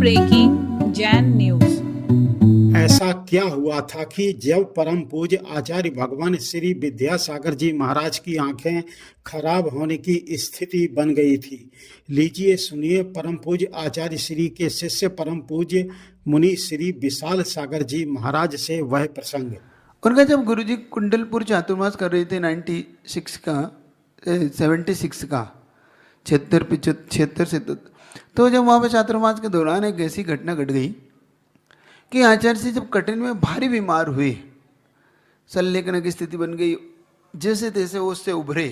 Breaking Jain news. ऐसा क्या हुआ था कि जब परम पूज्य आचार्य भगवान श्री विद्यासागर जी महाराज की आंखें खराब होने की स्थिति बन गई थी। लीजिए सुनिए परम पूज्य आचार्य श्री के शिष्य परम पूज्य मुनि श्री विशाल सागर जी महाराज से वह प्रसंग। उनका जब गुरुजी कुंडलपुर चातुर्मास कर रहे थे 96 का 76 का 76 से तो जब वहाँ पे चातुर्मास के दौरान एक ऐसी घटना घट गई कि आचार्य जी जब कठिन में भारी बीमार हुए, शल्यग्न की स्थिति बन गई, जैसे तैसे वो उससे उभरे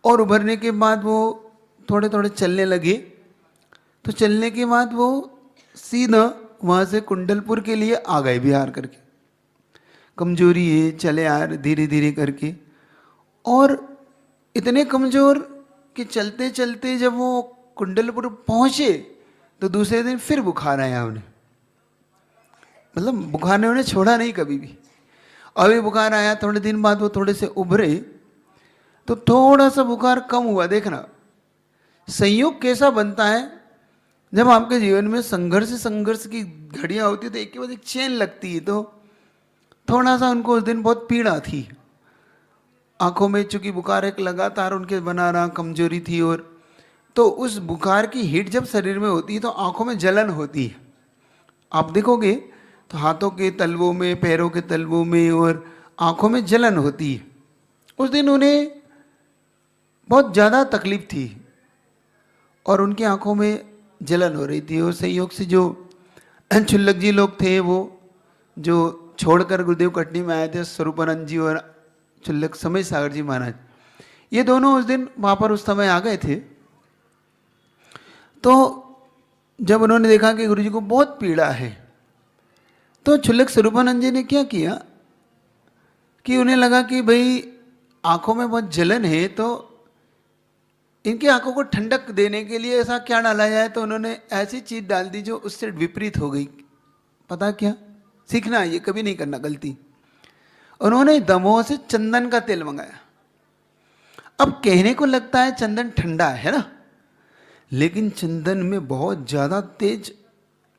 और उभरने के बाद वो थोड़े थोड़े चलने लगे। तो चलने के बाद वो सीधा वहाँ से कुंडलपुर के लिए आ गए बिहार करके। कमजोरी है, चले आ रहे धीरे धीरे करके, और इतने कमज़ोर कि चलते चलते जब वो कुंडलपुर पहुँचे तो दूसरे दिन फिर बुखार आया उन्हें। मतलब बुखार ने उन्हें छोड़ा नहीं कभी भी। अभी बुखार आया, थोड़े दिन बाद वो थोड़े से उभरे तो थोड़ा सा बुखार कम हुआ। देखना संयोग कैसा बनता है, जब आपके जीवन में संघर्ष की घड़ियाँ होती है तो एक के बाद एक चेन लगती है। तो थोड़ा सा उनको उस दिन बहुत पीड़ा थी, आंखों में चूंकि बुखार एक लगातार उनके बना रहा, कमजोरी थी, और तो उस बुखार की हीट जब शरीर में होती है तो आंखों में जलन होती है। आप देखोगे तो हाथों के तलवों में, पैरों के तलवों में और आंखों में जलन होती है। उस दिन उन्हें बहुत ज़्यादा तकलीफ थी और उनकी आंखों में जलन हो रही थी। और संयोग से जो क्षुल्लक जी लोग थे, वो जो छोड़कर गुरुदेव कटनी में आए थे, स्वरूपानंद जी और क्षुल्लक समय सागर जी महाराज, ये दोनों उस दिन वहाँ पर उस समय आ गए थे। तो जब उन्होंने देखा कि गुरुजी को बहुत पीड़ा है, तो क्षुल्लक स्वरूपानंद जी ने क्या किया कि उन्हें लगा कि भाई आंखों में बहुत जलन है, तो इनकी आंखों को ठंडक देने के लिए ऐसा क्या डाला जाए। तो उन्होंने ऐसी चीज़ डाल दी जो उससे विपरीत हो गई। पता क्या? सीखना, ये कभी नहीं करना गलती। उन्होंने दमोह से चंदन का तेल मंगाया। अब कहने को लगता है चंदन ठंडा है ना, लेकिन चंदन में बहुत ज़्यादा तेज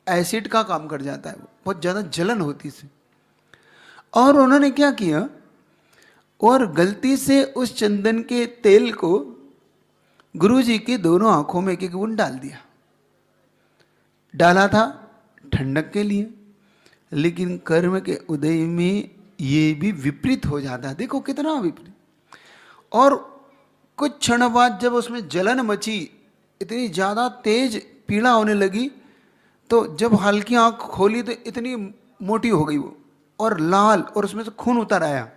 एसिड का काम कर जाता है, बहुत ज़्यादा जलन होती है। और उन्होंने क्या किया, और गलती से उस चंदन के तेल को गुरुजी की दोनों आंखों में एक एक बूंद डाल दिया। डाला था ठंडक के लिए, लेकिन कर्म के उदय में ये भी विपरीत हो जाता है। देखो कितना विपरीत। और कुछ क्षण बाद जब उसमें जलन मची, इतनी ज़्यादा तेज पीड़ा होने लगी, तो जब हल्की आंख खोली तो इतनी मोटी हो गई वो, और लाल, और उसमें से खून उतर आया।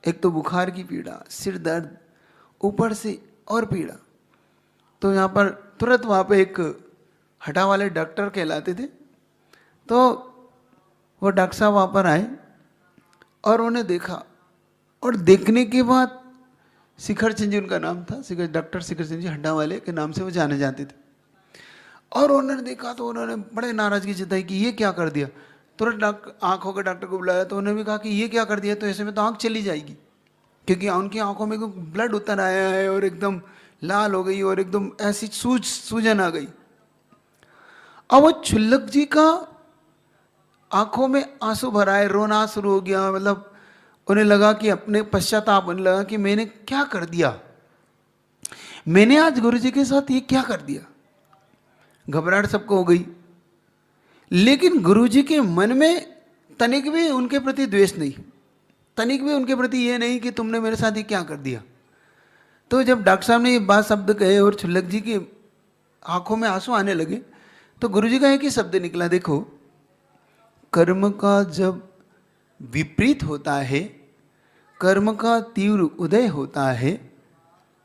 एक तो बुखार की पीड़ा, सिर दर्द, ऊपर से और पीड़ा। तो यहाँ पर तुरंत वहाँ पे एक हटा वाले डॉक्टर कहलाते थे, तो वो डॉक्टर साहब वहाँ पर आए और उन्हें देखा। और देखने के बाद शिखर सिंह जी उनका नाम था, डॉक्टर शिखर सिंह जी हड्डा वाले के नाम से वो जाने जाते थे। और उन्होंने देखा तो उन्होंने बड़े नाराज़गी जताई कि ये क्या कर दिया। तुरंत आँखों के डॉक्टर को बुलाया, तो उन्होंने भी कहा कि ये क्या कर दिया, तो ऐसे में तो आँख चली जाएगी, क्योंकि उनकी आँखों में ब्लड उतर आया है और एकदम लाल हो गई और एकदम ऐसी सूजन आ गई। अब वो क्षुल्लक जी का आंखों में आंसू भरा है, रोना शुरू हो गया। मतलब उन्हें लगा कि अपने पश्चाताप होने लगा कि मैंने क्या कर दिया, मैंने आज गुरुजी के साथ ये क्या कर दिया। घबराहट सबको हो गई, लेकिन गुरुजी के मन में तनिक भी उनके प्रति द्वेष नहीं, तनिक भी उनके प्रति ये नहीं कि तुमने मेरे साथ ये क्या कर दिया। तो जब डॉक्टर साहब ने ये बात शब्द कहे और क्षुल्लक जी की आंखों में आंसू आने लगे, तो गुरुजी का एक ही शब्द निकला, देखो कर्म का जब विपरीत होता है, कर्म का तीव्र उदय होता है,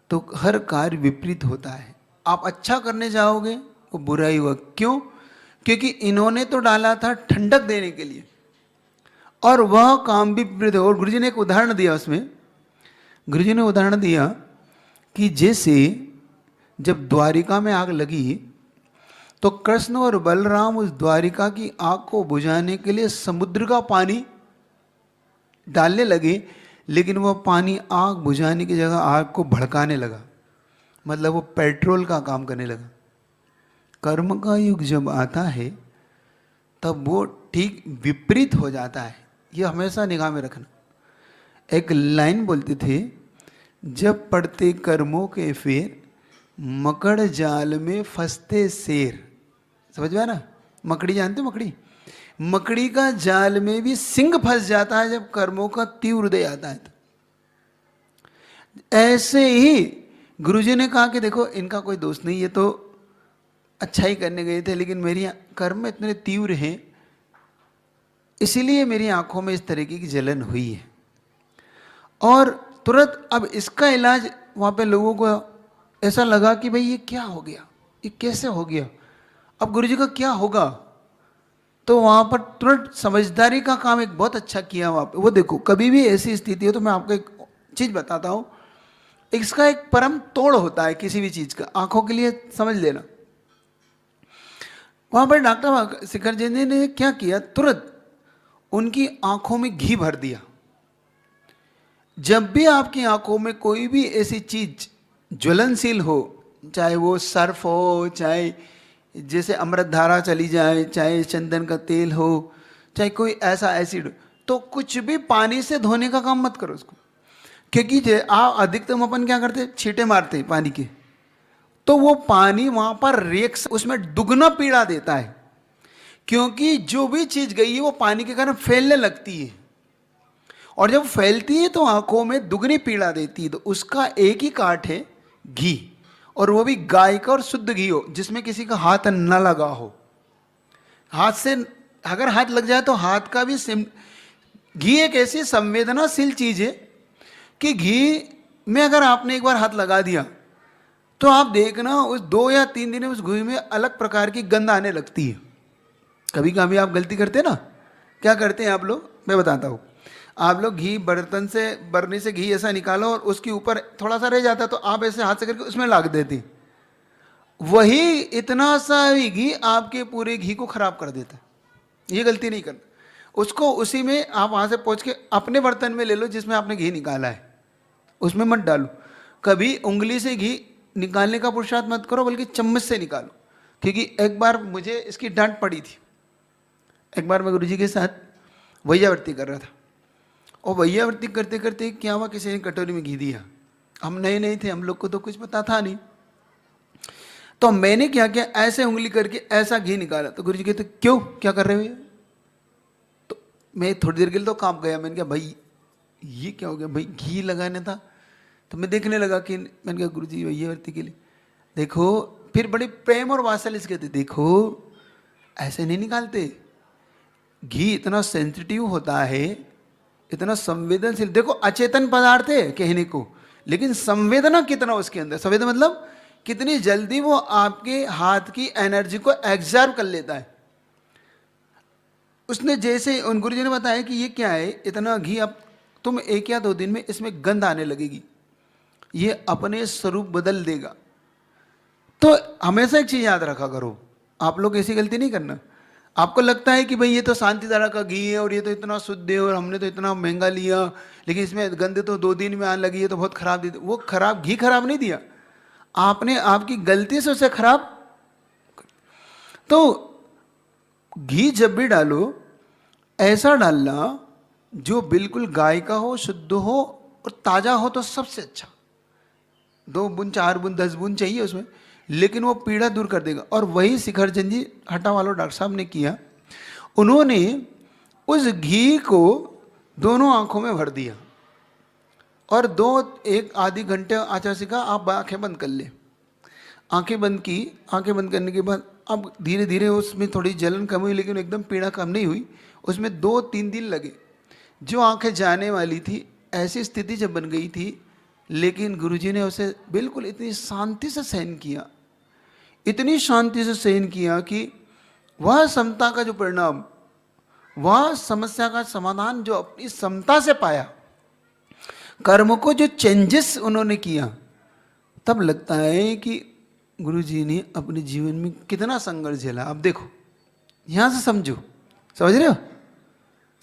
तो हर कार्य विपरीत होता है। आप अच्छा करने जाओगे वो बुरा ही हुआ। क्यों? क्योंकि इन्होंने तो डाला था ठंडक देने के लिए, और वह काम भी विपरीत है। और गुरुजी ने एक उदाहरण दिया, उसमें गुरुजी ने उदाहरण दिया कि जैसे जब द्वारिका में आग लगी, तो कृष्ण और बलराम उस द्वारिका की आग को बुझाने के लिए समुद्र का पानी डालने लगे, लेकिन वह पानी आग बुझाने की जगह आग को भड़काने लगा। मतलब वो पेट्रोल का काम करने लगा। कर्म का युग जब आता है तब वो ठीक विपरीत हो जाता है। ये हमेशा निगाह में रखना। एक लाइन बोलते थे, जब पड़ते कर्मों के फेर, मकड़ जाल में फंसते शेर। समझ में आ ना? मकड़ी जानते हो? मकड़ी, मकड़ी का जाल में भी सिंह फंस जाता है जब कर्मों का तीव्र उदय आता है। तो ऐसे ही गुरुजी ने कहा कि देखो इनका कोई दोष नहीं, ये तो अच्छा ही करने गए थे, लेकिन मेरी कर्म इतने तीव्र हैं इसीलिए मेरी आंखों में इस तरीके की जलन हुई है। और तुरंत अब इसका इलाज वहाँ पे लोगों को ऐसा लगा कि भाई ये क्या हो गया, ये कैसे हो गया, अब गुरुजी का क्या होगा। तो वहाँ पर तुरंत समझदारी का काम एक बहुत अच्छा किया वहाँ पे। वो देखो, कभी भी ऐसी स्थिति हो तो मैं आपको एक चीज़ बताता हूँ, इसका एक परम तोड़ होता है किसी भी चीज़ का, आंखों के लिए समझ लेना। वहाँ पर डॉक्टर शिखर जी ने क्या किया, तुरंत उनकी आंखों में घी भर दिया। जब भी आपकी आंखों में कोई भी ऐसी चीज ज्वलनशील हो, चाहे वो सर्फ हो, चाहे जैसे अमृत धारा चली जाए, चाहे चंदन का तेल हो, चाहे कोई ऐसा एसिड, तो कुछ भी पानी से धोने का काम मत करो उसको। क्योंकि अधिकतम अपन क्या करते, छींटे मारते हैं पानी के, तो वो पानी वहां पर रिएक्शन उसमें दुगना पीड़ा देता है। क्योंकि जो भी चीज गई है वो पानी के कारण फैलने लगती है, और जब फैलती है तो आंखों में दुगनी पीड़ा देती है। तो उसका एक ही काट है घी, और वो भी गाय का और शुद्ध घी हो, जिसमें किसी का हाथ न लगा हो। हाथ से अगर हाथ लग जाए तो हाथ का भी घी एक ऐसी संवेदनाशील चीज है कि घी में अगर आपने एक बार हाथ लगा दिया तो आप देखना उस 2 या 3 दिन में उस घी में अलग प्रकार की गंध आने लगती है। कभी कभी आप गलती करते हैं ना, क्या करते हैं आप लोग, मैं बताता हूँ। आप लोग घी बर्तन से, बरनी से घी ऐसा निकालो और उसके ऊपर थोड़ा सा रह जाता है तो आप ऐसे हाथ से करके उसमें लाग देते, वही इतना सा ही घी आपके पूरे घी को खराब कर देता है। ये गलती नहीं करना, उसको उसी में आप वहाँ से पहुँच के अपने बर्तन में ले लो जिसमें आपने घी निकाला है, उसमें मत डालो। कभी उंगली से घी निकालने का पुरुषार्थ मत करो, बल्कि चम्मच से निकालो। क्योंकि एक बार मुझे इसकी डांट पड़ी थी। एक बार मैं गुरुजी के साथ वैयावर्ती कर रहा था, और वैयावर्ती करते करते क्या हुआ, किसी ने कटोरी में घी दिया। हम नए नए थे, हम लोग को तो कुछ पता था नहीं, तो मैंने क्या किया, ऐसे उंगली करके ऐसा घी निकाला। तो गुरुजी कहते क्यों, क्या कर रहे हो ये? तो मैं थोड़ी देर के लिए तो कांप गया। मैंने कहा भाई ये क्या हो गया, भाई घी लगाने था। तो मैं देखने लगा कि, मैंने कहा गुरुजी वैयावर्ती के लिए देखो, फिर बड़े प्रेम और वात्सल्य से कहते देखो ऐसे नहीं निकालते, घी इतना सेंसिटिव होता है, इतना संवेदनशील। देखो अचेतन पदार्थ है कहने को, लेकिन संवेदना कितना उसके अंदर, संवेदना मतलब कितनी जल्दी वो आपके हाथ की एनर्जी को एब्जॉर्ब कर लेता है। उसने जैसे उन गुरुजी ने बताया कि ये क्या है, इतना घी, अब तुम 1 या 2 दिन में इसमें गंध आने लगेगी, ये अपने स्वरूप बदल देगा। तो हमेशा एक चीज याद रखा करो, आप लोग ऐसी गलती नहीं करना। आपको लगता है कि भाई ये तो शांति धारा का घी है और ये तो इतना शुद्ध है और हमने तो इतना महंगा लिया, लेकिन इसमें गंध तो 2 दिन में आने लगी है, तो बहुत खराब दी। वो खराब घी खराब नहीं दिया, आपने आपकी गलती से उसे खराब। तो घी जब भी डालो ऐसा डालना जो बिल्कुल गाय का हो, शुद्ध हो और ताजा हो, तो सबसे अच्छा। 2 बूंद 4 बूंद 10 बूंद चाहिए उसमें, लेकिन वो पीड़ा दूर कर देगा। और वही शिखरचंद जी हटा वालों डॉक्टर साहब ने किया। उन्होंने उस घी को दोनों आंखों में भर दिया और 1 आधी घंटे आचार्य सिखा आप आंखें बंद कर ले। आंखें बंद की, आंखें बंद करने के बाद अब धीरे धीरे उसमें थोड़ी जलन कम हुई, लेकिन एकदम पीड़ा कम नहीं हुई। उसमें 2-3 दिन लगे। जो आंखें जाने वाली थी, ऐसी स्थिति जब बन गई थी, लेकिन गुरुजी ने उसे बिल्कुल इतनी शांति से सहन किया, इतनी शांति से सहन किया कि वह समता का जो परिणाम, वह समस्या का समाधान जो अपनी समता से पाया, कर्म को जो चेंजेस उन्होंने किया, तब लगता है कि गुरुजी ने अपने जीवन में कितना संघर्ष झेला। अब देखो, यहाँ से समझो, समझ रहे हो,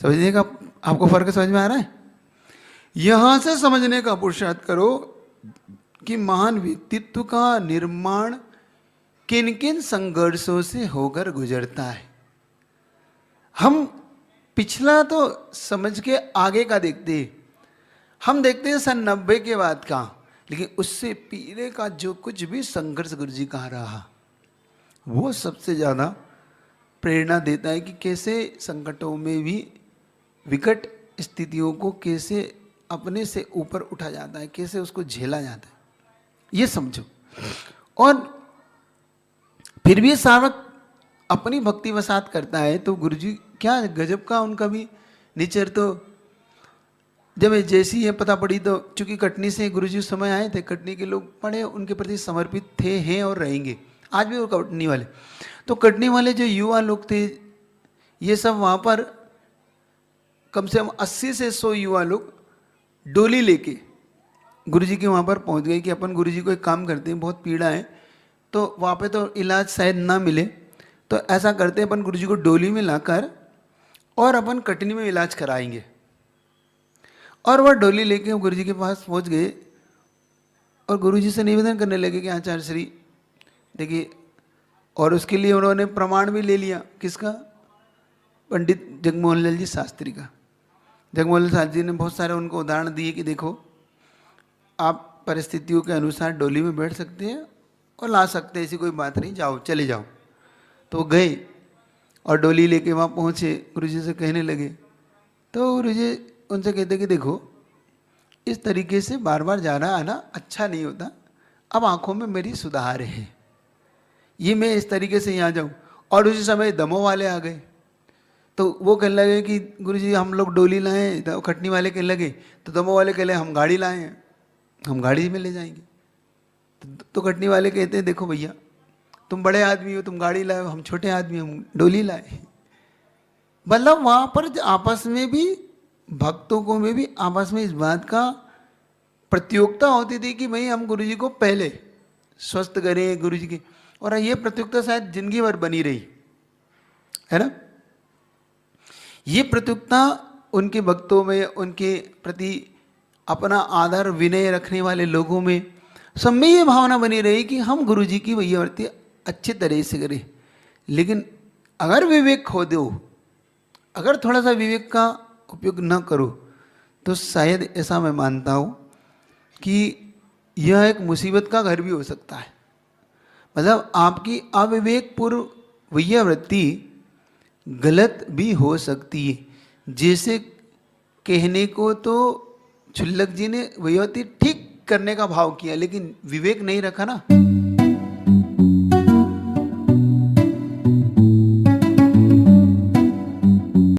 समझने का आपको फर्क समझ में आ रहा है? यहां से समझने का पुरुषार्थ करो कि महान व्यक्तित्व का निर्माण किन किन संघर्षों से होकर गुजरता है। हम पिछला तो समझ के आगे का देखते हैं, हम देखते हैं सन 90 के बाद का, लेकिन उससे पीछे का जो कुछ भी संघर्ष गुरु जी का रहा वो सबसे ज़्यादा प्रेरणा देता है कि कैसे संकटों में भी, विकट स्थितियों को कैसे अपने से ऊपर उठा जाता है, कैसे उसको झेला जाता है, ये समझो। और फिर भी सावक अपनी भक्ति वसात करता है तो गुरु जी क्या गजब का उनका भी नेचर। तो जब जैसी ये पता पड़ी तो चूंकि कटनी से गुरु जी उस समय आए थे, कटनी के लोग बड़े उनके प्रति समर्पित थे, हैं और रहेंगे आज भी वो कटनी वाले। तो कटनी वाले जो युवा लोग थे ये सब वहाँ पर कम से कम 80 से 100 युवा लोग डोली लेके गुरु जी के वहाँ पर पहुँच गए कि अपन गुरु जी को एक काम करते हैं, बहुत पीड़ा है तो वहाँ पे तो इलाज शायद ना मिले, तो ऐसा करते हैं अपन गुरु जी को डोली में लाकर और अपन कटनी में इलाज कराएंगे। और वह डोली लेके गुरु जी के पास पहुँच गए और गुरु जी से निवेदन करने लगे कि आचार्य श्री देखिए, और उसके लिए उन्होंने प्रमाण भी ले लिया, किसका? पंडित जगमोहन लाल जी शास्त्री का। जगमोहन लाल शास्त्री जी ने बहुत सारे उनको उदाहरण दिए कि देखो आप परिस्थितियों के अनुसार डोली में बैठ सकते हैं और ला सकते हैं, ऐसी कोई बात नहीं, जाओ चले जाओ। तो गए और डोली लेके वहाँ पहुँचे, गुरु जी से कहने लगे। तो गुरु जी उनसे कहते कि देखो इस तरीके से बार बार जाना आना अच्छा नहीं होता, अब आँखों में मेरी सुधार है, ये मैं इस तरीके से यहाँ जाऊँ। और उसी समय दमोह वाले आ गए तो वो कहने लगे कि गुरु जी हम लोग डोली लाएँ, तो कटनी वाले कहने लगे, तो दमोह वाले कहले हम गाड़ी लाए हैं, हम गाड़ी में ले जाएंगे। तो कटनी वाले कहते हैं देखो भैया तुम बड़े आदमी हो, तुम गाड़ी लाए, हम छोटे आदमी हम डोली लाए। मतलब वहाँ पर आपस में भी भक्तों को में भी आपस में इस बात का प्रतियोगिता होती थी कि भाई हम गुरु जी को पहले स्वस्थ करें गुरु जी के, और ये प्रतियोगिता शायद जिंदगी भर बनी रही है ना। ये प्रतियोगिता उनके भक्तों में, उनके प्रति अपना आदर विनय रखने वाले लोगों में, सब में ये भावना बनी रही कि हम गुरु जी की वैयावर्ती अच्छी तरह से करें। लेकिन अगर विवेक खो दो, अगर थोड़ा सा विवेक का उपयोग न करो, तो शायद ऐसा मैं मानता हूँ कि यह एक मुसीबत का घर भी हो सकता है। मतलब आपकी अविवेकपूर्ण वैयावृत्ति गलत भी हो सकती है। जैसे कहने को तो क्षुल्लक जी ने वैयावृत्ति ठीक करने का भाव किया, लेकिन विवेक नहीं रखा ना,